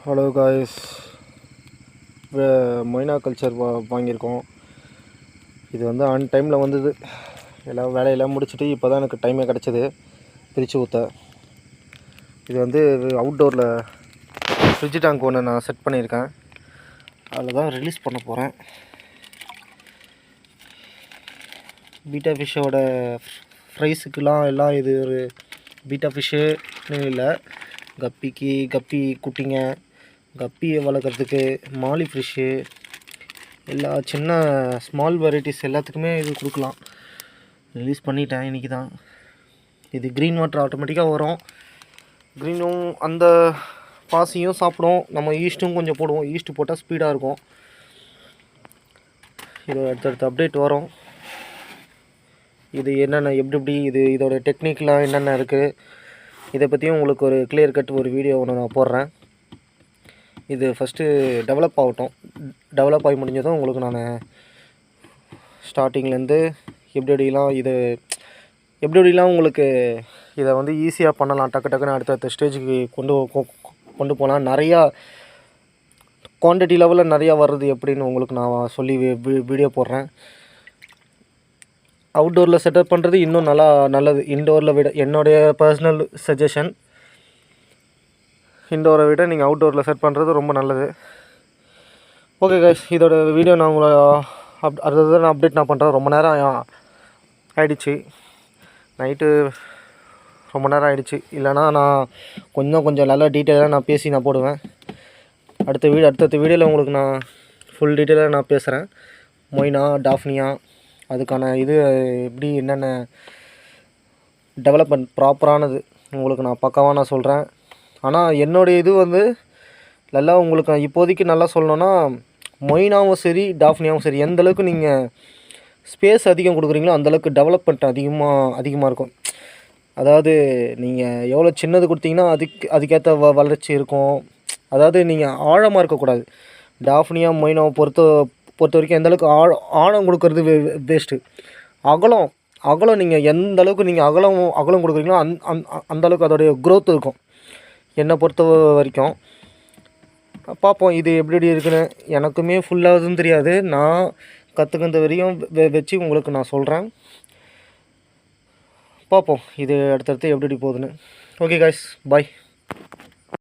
Hello guys, Moina culture வாங்கியிருக்கோம். இது வந்து ஆன் டைமில் வந்தது. எல்லாம் வேலையெல்லாம் முடிச்சுட்டு இப்போ தான் எனக்கு டைமே கிடச்சிது பிரித்து ஊற்ற. இது வந்து அவுட்டோரில் ஃப்ரிட்ஜ் டேங்க் ஒன்று நான் செட் பண்ணியிருக்கேன். அதில் தான் ரிலீஸ் பண்ண போகிறேன். பீட்டா ஃபிஷ்ஷோட ஃப்ரைஸுக்கெலாம் எல்லாம் இது ஒரு பீட்டா ஃபிஷ்ஷுன்னு இல்லை, கப்பி குட்டிங்க, கப்பியை வளர்க்குறதுக்கு மாலி ஃபிஷ்ஷு, எல்லா சின்ன ஸ்மால் வெரைட்டிஸ் எல்லாத்துக்குமே இது கொடுக்கலாம். ரிலீஸ் பண்ணிட்டேன் இன்றைக்கி தான். இது க்ரீன் வாட்டர் ஆட்டோமேட்டிக்காக வரும். க்ரீனும் அந்த பாசியும் சாப்பிடும். நம்ம ஈஸ்ட்டும் கொஞ்சம் போடுவோம். ஈஸ்ட்டு போட்டால் ஸ்பீடாக இருக்கும். இது அடுத்தடுத்த அப்டேட் வரும். இது என்னென்ன எப்படி இதோட டெக்னிக்லாம் என்னென்ன இருக்குது, இதை பற்றியும் உங்களுக்கு ஒரு கிளியர் கட் ஒரு வீடியோ ஒன்று நான் போடுறேன். இது ஃபஸ்ட்டு டெவலப் ஆகட்டும். டெவலப் ஆகி முடிஞ்சதும் உங்களுக்கு நான் ஸ்டார்டிங்லேருந்து எப்படிலாம் உங்களுக்கு இதை வந்து ஈஸியாக பண்ணலாம், டக்குன்னு அடுத்தடுத்த ஸ்டேஜுக்கு கொண்டு போகலாம். நிறையா குவான்டிட்டி லெவலில் நிறையா வர்றது எப்படின்னு உங்களுக்கு நான் சொல்லி வீடியோ போடுறேன். அவுட்டோரில் செட்டப் பண்ணுறது இன்னும் நல்லது இன்டோரில் விட. என்னுடைய பர்சனல் சஜஷன், இன்டோரை விட நீங்கள் அவுட்டோரில் செட் பண்ணுறது ரொம்ப நல்லது. ஓகே கைஸ், இதோட வீடியோ நான் உங்களை அடுத்தது நான் அப்டேட் நான் பண்ணுறேன். ரொம்ப நேரம் ஆகிடுச்சு, நைட்டு ரொம்ப நேரம் ஆகிடுச்சு. இல்லைனா நான் கொஞ்சம் நல்லா டீட்டெயிலாக நான் பேசி நான் போடுவேன். அடுத்த வீடியோவில் உங்களுக்கு நான் ஃபுல் டீட்டெயிலாக நான் பேசுகிறேன். மொய்னா டாஃப்னியா அதுக்கான இது எப்படி என்னென்ன டெவலப்மெண்ட் ப்ராப்பரானது உங்களுக்கு நான் பக்காவாக நான் சொல்கிறேன். ஆனால் என்னுடைய இது வந்து நல்லா உங்களுக்கு நான் இப்போதைக்கு நல்லா சொல்லணுன்னா, மொய்னாவும் சரி டாஃப்னியாவும் சரி, எந்தளவுக்கு நீங்கள் ஸ்பேஸ் அதிகம் கொடுக்குறீங்களோ அந்தளவுக்கு டெவலப்மெண்ட் அதிகமாக இருக்கும். அதாவது நீங்கள் எவ்வளோ சின்னது கொடுத்தீங்கன்னா அதுக்கேற்ற வளர்ச்சி இருக்கும். அதாவது நீங்கள் ஆழமாக இருக்கக்கூடாது. டாஃப்னியா மொய்னாவை பொறுத்த வரைக்கும் எந்தளவுக்கு ஆழம் கொடுக்கறது வேஸ்ட்டு. அகலம் நீங்கள் எந்த அளவுக்கு நீங்கள் அகலம் கொடுக்குறீங்களோ அந்தளவுக்கு அதோடைய க்ரோத் இருக்கும் என்னை பொறுத்த வரைக்கும். பார்ப்போம் இது எப்படி இருக்குன்னு. எனக்குமே ஃபுல்லாகுதுன்னு தெரியாது. நான் கற்றுக்கின்ற வரையும் வச்சு உங்களுக்கு நான் சொல்கிறேன். பார்ப்போம் இது அடுத்தடுத்து எப்படி போகுதுன்னு. ஓகே காய்ஸ், பாய்.